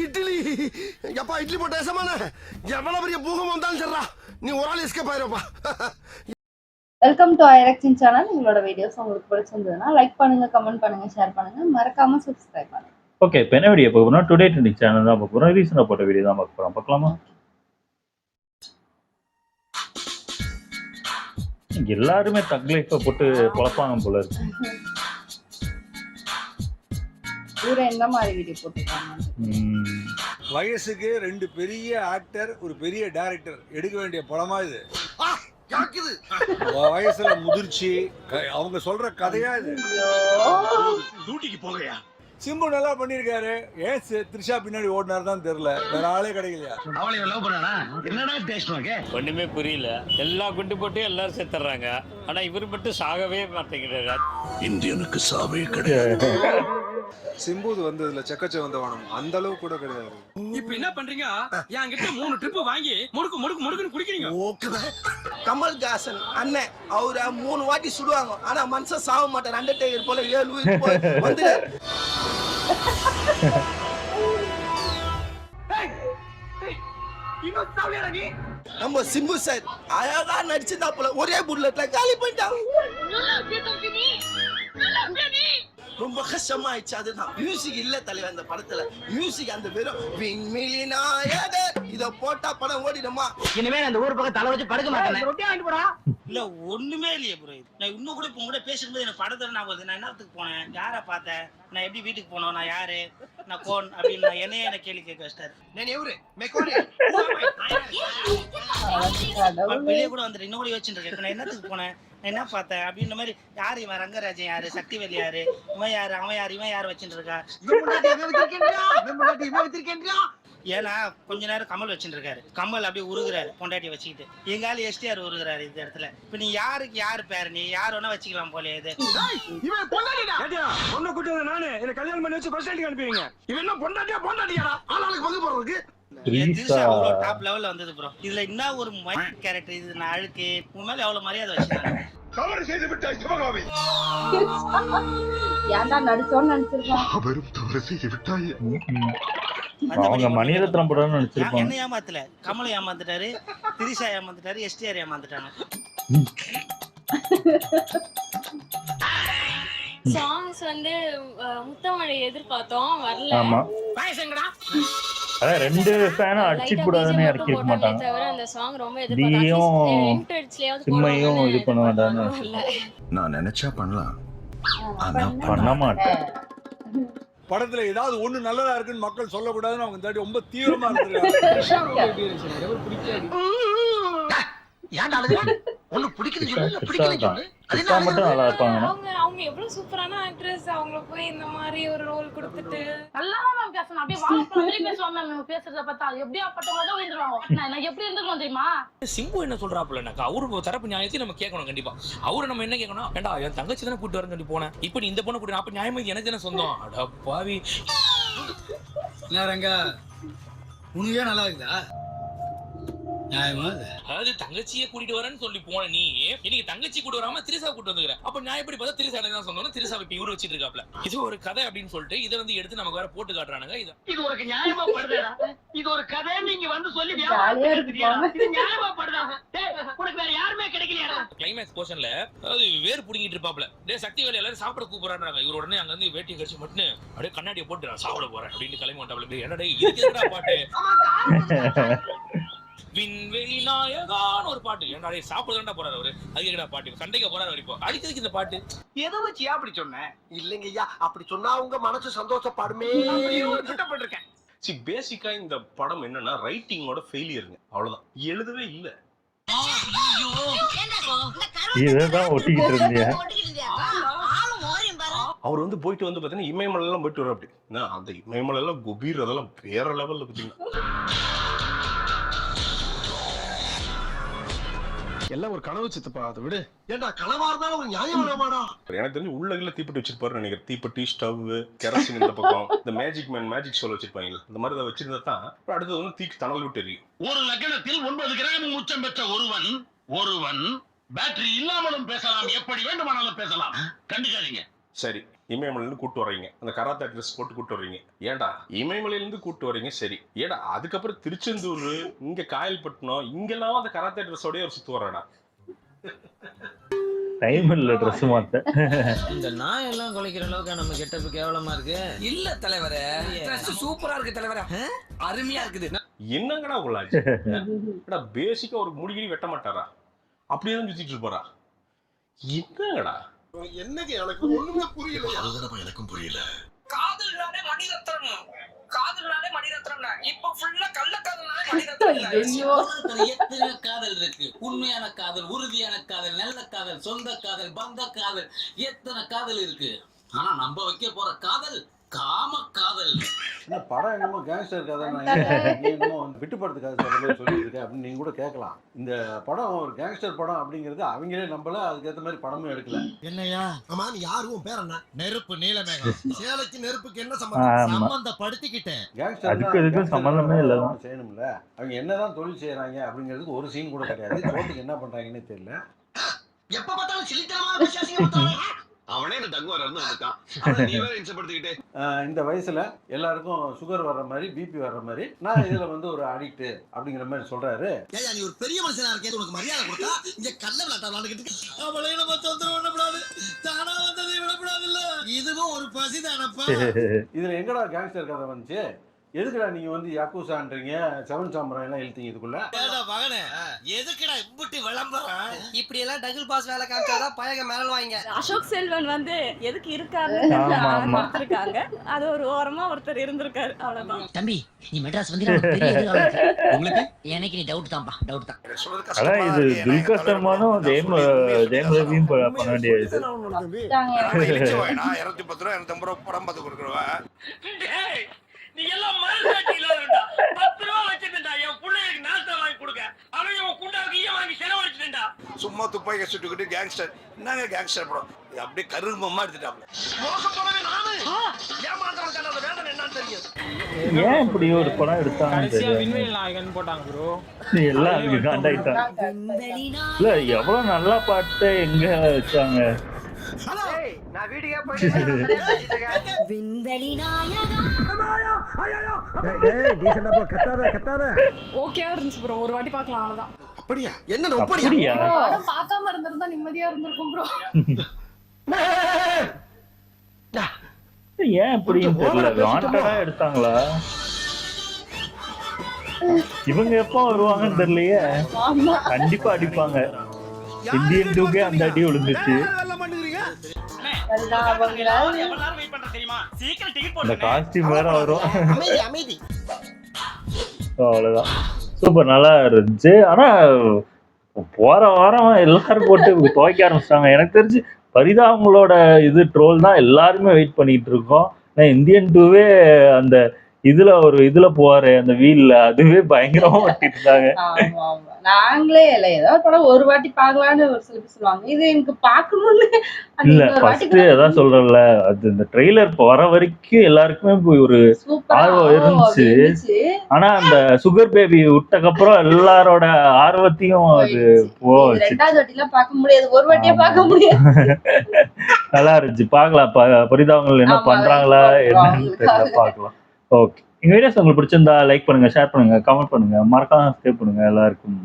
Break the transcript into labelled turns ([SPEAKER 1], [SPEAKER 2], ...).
[SPEAKER 1] இட்லி எப்பா இட்லி போட்ட சமான எவ்வளவு பெரிய பூகம் வந்தாலும் சரிடா நீ ஒரு ஆள் எஸ்கேப் ஆயிருப்பா.
[SPEAKER 2] வெல்கம் டு ஐரக்ஷன் சேனல். உங்களோட வீடியோஸ் உங்களுக்கு பிடிச்சிருந்ததுன்னா லைக் பண்ணுங்க, கமெண்ட் பண்ணுங்க, ஷேர் பண்ணுங்க, மறக்காம சப்ஸ்கிரைப் பண்ணுங்க.
[SPEAKER 3] ஓகே, இப்போ என்ன வீடியோ பார்க்க போறோம்? டுடே ட்ரெண்டிங் சேனல் தான் பார்க்க போறோம். ரீசெண்டாக போட்ட வீடியோ தான் பார்க்க போறோம். பார்க்கலாமா? எல்லாருமே தக் லைஃபை போட்டு குழப்பாங்க போல இருக்கு.
[SPEAKER 2] இவரு எந்த மாதிரி வீடியோ போட்டுருக்காங்க?
[SPEAKER 4] வயசுக்கு ரெண்டு பெரிய ஆக்டர், ஒரு பெரிய டைரக்டர் எடுக்க வேண்டிய படமா இது. வயசுல முதிர்ச்சி அவங்க சொல்ற கதையா இது.
[SPEAKER 1] டியூட்டிக்கு போகலையா?
[SPEAKER 4] சிம்பு நல்லா பண்ணிருக்காரு. ஏன் த்ரிஷா பின்னாடி ஓடினாரு தான் தெரியல. வேற ஆளே கிடைக்கலையா?
[SPEAKER 1] அவளை லவ் பண்ணானா? என்னடா பேசுவாங்க?
[SPEAKER 5] ஒண்ணுமே புரியல. எல்லா குண்டு போட்டு எல்லாரும் செத்துறாங்க. ஆனா இவர் மட்டும் சாகவே மாட்டேங்கிறாரு.
[SPEAKER 1] இந்தியனுக்கு சாவே கிடையாது.
[SPEAKER 4] சிம்பு வந்ததுல சக்கச்ச வந்தவனம் அந்த அளவு கூட கிடையாது.
[SPEAKER 6] இப்ப என்ன பண்றீங்க? என்கிட்ட 3 ட்ரிப் வாங்கி முடுக்கு முடுக்கு முடுக்குன்னு குடிக்கிறீங்க.
[SPEAKER 7] கமல்ஹாசன் அண்ணன் அவரை 3 வாட்டி சுடுவாங்க. ஆனா மனுஷன் சாக மாட்டார். அண்டர்டேக்கர் போல 7 உயிர் வந்து நம்ம சிம்பு சார் அழகா நடிச்சிருந்தா போல ஒரே புல்லட்ல காலி பண்ணிட்டாங்க. ரொம்ப கஷ்டமா ஆயிடுச்சு. அதுதான் மியூசிக் இல்ல தலைவர் அந்த படத்துல. மியூசிக் அந்த வெறும் விண்மிலி நாயகர் இத போட்டா படம் ஓடிடுமா?
[SPEAKER 8] இனிமே அந்த ஊர் பக்கம் தலை வச்சு படுக்க மாட்டேன். இல்ல ஒண்ணுமே இல்லையே ப்ரோ. நான் இன்னும் கூட இப்ப கூட பேசும்போது எனக்கு படத்துல நான் வருது. நான் என்னத்துக்கு போனேன், யாரை பார்த்தேன், நான் எப்படி வீட்டுக்கு போனோம், நான் யாரு, நான் கோன் அப்படின்னு நான் என்னையே என்ன கேள்வி கேட்க வச்சிட்டாரு. வெளியே கூட வந்துட்டு இன்னும் கூட யோசிச்சுட்டு இருக்கேன். நான் என்னத்துக்கு போனேன், நான் என்ன பார்த்தேன் அப்படின்ற மாதிரி. யாரு இவன், ரங்கராஜன் யாரு, சக்திவேல் யாரு, இவன் யாரு, அவன் யாரு, இவன் யாரு வச்சுட்டு இருக்கா? ஏன்னா கொஞ்ச நேரம் கமல் வச்சுட்டு இருக்காரு. கமல் அப்படியே உருகுறாரு பொண்டாட்டி வச்சுக்கிட்டு. எங்கால எஸ்டிஆர் உருகுறாரு இந்த இடத்துல. இப்ப நீ யாருக்கு யாரு பேரு, நீ யார் வேணா வச்சுக்கலாம் போல. இது
[SPEAKER 6] பொண்ணை கூட்டு வந்த நானு என்ன கல்யாணம் பண்ணி வச்சு பஸ் ஸ்டாண்டுக்கு அனுப்புவீங்க. இவன் என்ன பொண்டாட்டியாடா?
[SPEAKER 1] ஆளாளுக்கு பங்கு போறதுக்கு
[SPEAKER 8] டாப் லெவல்ல வந்தது ப்ரோ. இதுல என்ன ஒரு கேரக்டர் இது. நான் அழுக்கு உன் மேல எவ்வளவு மரியாதை வச்சிருக்கேன்.
[SPEAKER 1] தவறு செய்து விட்டாய் சிவகாமி.
[SPEAKER 2] ஏன்டா நடிச்சோன்னு நினைச்சிருக்கேன்.
[SPEAKER 1] அவரும் தவறு செய்து விட்டாய்.
[SPEAKER 3] அவங்க மணிரத்னம் படம் நடிச்சிருப்பாங்க.
[SPEAKER 8] என்ன ஏமாத்தல, கமலை ஏமாந்துட்டாரு, திரிஷா ஏமாந்துட்டாரு, எஸ்டிஆர் ஏமாந்துட்டாங்க.
[SPEAKER 9] சாங்ஸ் வந்து முத்தமழை எதிர்பார்த்தோம், வரல.
[SPEAKER 3] ஆமா, அதான் 2 ஃபேனும் அடிச்சு கூடாதுன்னு இறக்கி இருக்க மாட்டாங்க.
[SPEAKER 9] தவிர அந்த சாங் ரொம்ப
[SPEAKER 3] எதிர்பார்த்தேன். சிம்மையும் இது பண்ண வேண்டாம்னு
[SPEAKER 1] நான் நினைச்சா பண்ணலாம், ஆனா
[SPEAKER 3] பண்ண மாட்டேன்.
[SPEAKER 4] படத்துல ஏதாவது ஒண்ணு நல்லதா இருக்குன்னு மக்கள் சொல்லக்கூடாதுன்னு அவங்க தாட்டி ரொம்ப தீவிரமா இருந்திருக்காங்க.
[SPEAKER 1] ஒண்ணு பிடிக்குது சொல்லு, பிடிக்கல சொல்லு.
[SPEAKER 3] மட்டும் நல்லா இருப்பாங்க.
[SPEAKER 9] அவங்க எவ்வளவு சூப்பரான ஆக்ட்ரஸ். அவங்கள போய் இந்த மாதிரி ஒரு ரோல் கொடுத்துட்டு
[SPEAKER 10] நல்லா மேம் பேசணும். அப்படியே வாழைப்பழம் மாதிரி பேசுவாங்க மேம். பேசுறத பார்த்தா எப்படியா பட்டவங்க தான் விழுந்துருவாங்க. நான் எப்படி இருந்துக்கணும் தெரியுமா?
[SPEAKER 6] சிம்பு என்ன சொல்றாப்புலனாக்கா அவரு தரப்பு நியாயத்தை நம்ம கேட்கணும். கண்டிப்பா அவரு நம்ம என்ன கேட்கணும், ஏண்டா என் தங்கச்சி தானே கூட்டு வரேன்னு சொல்லி போனேன், இப்ப நீ இந்த பொண்ணை கூட்டு அப்ப நியாயமா எனக்கு தானே சொந்தம். அட பாவி,
[SPEAKER 7] நேரங்க உனக்கே நல்லா இருக்குதா?
[SPEAKER 6] அதாவது தங்கச்சியை கூட்டிட்டு வரேன்னு சொல்லி போன நீ இன்னைக்கு தங்கச்சி கூட்டு வராம திரிசா கூட்டு வந்துக்கிற. அப்ப நான் எப்படி பார்த்தா திரிசா தான் சொந்தம். திரிசா இப்ப இவரு வச்சிட்டு இருக்காப்ல. இது ஒரு கதை அப்படின்னு சொல்லிட்டு இதை வந்து எடுத்து நமக்கு வேற போட்டு காட்டுறானுங்க.
[SPEAKER 10] இது ஒரு நியாயமா படுதா? இது ஒரு கதை நீங்க வந்து சொல்லி இது நியாயமா படுதா? உனக்கு வேற யாருமே கிடைக்கலையா?
[SPEAKER 6] கிளைமேக்ஸ் போர்ஷன்ல அதாவது வேறு புடிங்கிட்டு இருப்பாப்ல. டே சக்தி வேலை எல்லாரும் சாப்பிட கூப்பிடுறாங்க. இவர் உடனே அங்க வந்து வேட்டியை கழிச்சு மட்டும் அப்படியே கண்ணாடியை போட்டு நான் சாப்பிட போறேன் அப்படின்னு கிளம்பி வந்தாப்ல. என்னடா இதுக்கு எதுடா பாட்டு? விண்வெளி நாயகான்னு ஒரு பாட்டு. ஏன்டா சாப்பிடுறா போறாரு அவரு, அதுக்கு எங்கடா பாட்டு? சண்டைக்கு போறாரு வரைப்போ அடிக்கிறதுக்கு இந்த பாட்டு
[SPEAKER 7] எதை வச்சு அப்படி சொன்னேன்? இல்லைங்க ஐயா, அப்படி சொன்னா உங்க மனசு சந்தோஷப்படுமே.
[SPEAKER 11] கிட்டப்பட்டிருக்கேன். பேசிக்கா இந்த படம் என்னன்னா ரைட்டிங்கோட ஃபெயிலியருங்க, அவ்வளவுதான். எழுதவே இல்ல.
[SPEAKER 3] இதுதான் ஒட்டிக்கிட்டு இருந்தியா?
[SPEAKER 11] அவர் வந்து போயிட்டு வந்து பாத்தீங்கன்னா இமயமலை எல்லாம் போயிட்டு வர அப்படி. அந்த இமயமலை எல்லாம் குபீர் அதெல்லாம் வேற லெவல்ல பாத்தீங்கன்னா
[SPEAKER 1] எல்லாம் ஒரு கனவு சித்தப்பா, அதை விடு. ஏண்டா கனவா இருந்தாலும் ஒரு நியாயம் வேணாமாடா?
[SPEAKER 11] எனக்கு தெரிஞ்சு உள்ள தீப்பெட்டி வச்சிருப்பாரு நினைக்கிறேன். தீப்பெட்டி, ஸ்டவ், கெரசின் இந்த பக்கம் இந்த மேஜிக் மேன் மேஜிக் ஷோல வச்சிருப்பாங்க. இந்த மாதிரி அதை வச்சிருந்தா தான் அடுத்தது வந்து தீக்கு தணல் விட்டு எரியும்.
[SPEAKER 1] ஒரு லக்னத்தில் 9 கிராம் உச்சம் பெற்ற ஒருவன் பேட்டரி இல்லாமலும் பேசலாம், எப்படி வேண்டுமானாலும் பேசலாம். கண்டுக்காதீங்க.
[SPEAKER 11] சரி இமயமலையிலேருந்து கூட்டு வர்றீங்க, அந்த கராத்தே ட்ரெஸ் போட்டு கூட்டு வர்றீங்க. ஏன்டா இமயமலையிலேருந்து கூட்டு வர்றீங்க சரி, ஏடா அதுக்கப்புறம் திருச்செந்தூர் இங்க காயல்பட்டினம் இங்கெல்லாம் அந்த கராத்தே ட்ரெஸ்ஸோடய ஒரு சுத்து வர்றடா.
[SPEAKER 3] டைம் இல்ல ட்ரெஸ் மாத்த.
[SPEAKER 5] இந்த நாய் எல்லாம் குலைக்கிற அளவுக்கு நம்ம கெட்டப்பு கேவலமா இருக்கு.
[SPEAKER 7] இல்ல தலைவரே, சூப்பரா இருக்கு தலைவரே, அருமையா இருக்குது.
[SPEAKER 11] என்னங்கடா உள்ளாச்சு? பேசிக்கா ஒரு முடிகிரி வெட்ட மாட்டாரா? அப்படியே தான் சுத்திட்டு இருப்பாரா? என்னங்கடா
[SPEAKER 1] என்னங்க எனக்கு ஒண்ணுமே புரியல.
[SPEAKER 7] அதுதான் எனக்கும் புரியல. காதல்னாலே மணிரத்னம், காதல்னாலே மணிரத்னம், இப்ப ஃபுல்லா கள்ளக்காதல்னாலே மணிரத்னம்.
[SPEAKER 5] எத்தனை காதல் இருக்கு? உண்மையான காதல், உறுதியான காதல், நல்ல காதல், சொந்த காதல், பந்த காதல், எத்தனை காதல் இருக்கு. ஆனா நம்ம வைக்க போற காதல் காம காதல்.
[SPEAKER 4] என்ன படம் என்னமோ கேங்ஸ்டர் கதை, நீ என்னமோ விட்டு படத்துக்காக சொல்லிட்டு இருக்க அப்படின்னு நீங்க கூட கேட்கலாம். இந்த படம் ஒரு கேங்ஸ்டர் படம் அப்படிங்கிறது அவங்களே நம்பல, அதுக்கேற்ற மாதிரி படமும் எடுக்கல.
[SPEAKER 7] என்னையா ஆமா நீ யாரும் பேர் என்ன? நெருப்பு நீலமேகம். சேலைக்கு நெருப்புக்கு என்ன சம்பந்தப்படுத்திக்கிட்டேன்?
[SPEAKER 3] கேங்ஸ்டர் சம்பந்தமே இல்ல
[SPEAKER 4] செய்யணும்ல. அவங்க என்னதான் தொழில் செய்யறாங்க அப்படிங்கிறதுக்கு ஒரு சீன் கூட கிடையாது. சோத்துக்கு என்ன பண்றாங்கன்னு தெரியல.
[SPEAKER 7] எப்ப பார்த்தாலும் சிலிக்காம அவனே என்ன தங்குவார் வந்துட்டான். நீ வேற இன்சப்படுத்திக்கிட்டே.
[SPEAKER 4] இந்த வயசுல எல்லாருக்கும் சுகர் வர்ற மாதிரி, பிபி வர்ற மாதிரி, நான் இதுல வந்து ஒரு அடிக்ட் அப்படிங்கிற மாதிரி சொல்றாரு.
[SPEAKER 7] ஏயா நீ ஒரு பெரிய மனுஷனா இருக்கே, உனக்கு மரியாதை கொடுத்தா இங்க கள்ள விளையாட்ட விளையாண்டுக்கிட்டு அவளே நம்ம தொந்தரவு பண்ணக்கூடாது, தானா வந்ததை விடக்கூடாது. இல்ல இதுவும் ஒரு பசிதானப்பா.
[SPEAKER 4] இதுல எங்கடா கேங்ஸ்டர் கதை வந்துச்சு? எதுக்குடா நீங்க வந்து யாக்கூசான்றீங்க, செவன் சாம்பரம் எல்லாம் இழுத்தீங்க இதுக்குள்ள?
[SPEAKER 7] மகனே எதுக்குடா இப்படி விளம்பரம்? இப்படி எல்லாம் டபுள் பாஸ் வேலை காமிச்சாதான் பையங்க மேல வாங்க.
[SPEAKER 9] அசோக் செல்வன் வந்து எதுக்கு இருக்காருன்னு அது ஒரு ஓரமா ஒருத்தர் இருந்திருக்காரு, அவ்வளவுதான்.
[SPEAKER 10] தம்பி நீ மெட்ராஸ் வந்து உங்களுக்கு எனக்கு நீ டவுட் தான்ப்பா, டவுட் தான்.
[SPEAKER 3] அதான் இது துல்கர் சல்மானும் ஜெயம் ரவியும் பண்ண வேண்டியது.
[SPEAKER 1] 210 ரூபா 250 ரூபா படம் பார்த்து கொடுக்குறவன்.
[SPEAKER 10] நீ எல்லாம் மறுசாட்சியில இருந்தா 10 ரூபா வச்சிருந்தா என் பிள்ளைக்கு நாஸ்தா வாங்கி கொடுக்க, அவன் உன் குண்டாவுக்கு ஈய வாங்கி செலவழிச்சுட்டா.
[SPEAKER 1] சும்மா துப்பாக்கி சுட்டுக்கிட்டு கேங்ஸ்டர் என்னங்க கேங்ஸ்டர் படம் அப்படியே கருமமா எடுத்துட்டாங்க.
[SPEAKER 3] ஏன் இப்படி ஒரு படம் எடுத்தாங்க? எல்லாம் அங்க காண்டாயிட்டாங்க. இல்ல எவ்வளவு நல்லா பாட்டு எங்க வச்சாங்க.
[SPEAKER 9] ஓகேவா இருந்துச்சு ப்ரோ, ஒரு வாட்டி பார்க்கலாம் அவ்வளவுதான்.
[SPEAKER 1] அப்படியா? என்ன
[SPEAKER 3] அப்படியா?
[SPEAKER 9] படம் பார்க்காம இருந்திருந்தா நிம்மதியா இருந்திருக்கும் ப்ரோ.
[SPEAKER 3] ஏன் இப்படின்னு தெரியல, வாண்டடா எடுத்தாங்களா? இவங்க எப்ப வருவாங்கன்னு தெரியலையே. கண்டிப்பா அடிப்பாங்க. இந்தியன் 2 அந்த அடி விழுந்துச்சு. இந்த காஸ்டியூம் வேற வரும். அவ்வளவுதான். சூப்பர் நல்லா இருந்துச்சு. ஆனா போற வாரம் எல்லாரும் போட்டு துவைக்க ஆரம்பிச்சிட்டாங்க. எனக்கு தெரிஞ்சு பரிதா அவங்களோட இது ட்ரோல் தான் எல்லாருமே வெயிட் பண்ணிட்டு இருக்கோம். இந்தியன் 2வே அந்த இதுல போவாரு அந்த வீல்ல, அதுவே பயங்கரமா ஓட்டிட்டு இருந்தாங்க.
[SPEAKER 2] நாங்களே இல்ல ஏதாவது படம் ஒரு வாட்டி பாக்கலாம்னு ஒரு சில பேர் சொல்லுவாங்க. இது எனக்கு பாக்கணும்னு
[SPEAKER 3] இல்ல ஃபர்ஸ்ட் அதான் சொல்றேன்ல, அது இந்த ட்ரெய்லர் வர வரைக்கும் எல்லாருக்குமே ஒரு ஆர்வம் இருந்துச்சு. ஆனா அந்த சுகர் பேபி விட்டக்கப்புறம் எல்லாரோட ஆர்வத்தையும் அது போச்சு.
[SPEAKER 2] ரெண்டாவது வாட்டி எல்லாம் பார்க்க முடியாது, ஒரு வாட்டியே பார்க்க முடியாது.
[SPEAKER 3] நல்லா இருந்துச்சு. பாக்கலாம் பரிதாபங்கள் என்ன பண்றாங்களா என்னன்னு தெரியல, பாக்கலாம். ஓகே, எங்க வீடியோஸ் உங்களுக்கு பிடிச்சிருந்தா லைக் பண்ணுங்க, ஷேர் பண்ணுங்க, கமெண்ட் பண்ணுங்க, மறக்காம சப்ஸ்கிரைப் பண்ணுங்க. எல்லாருக்கும்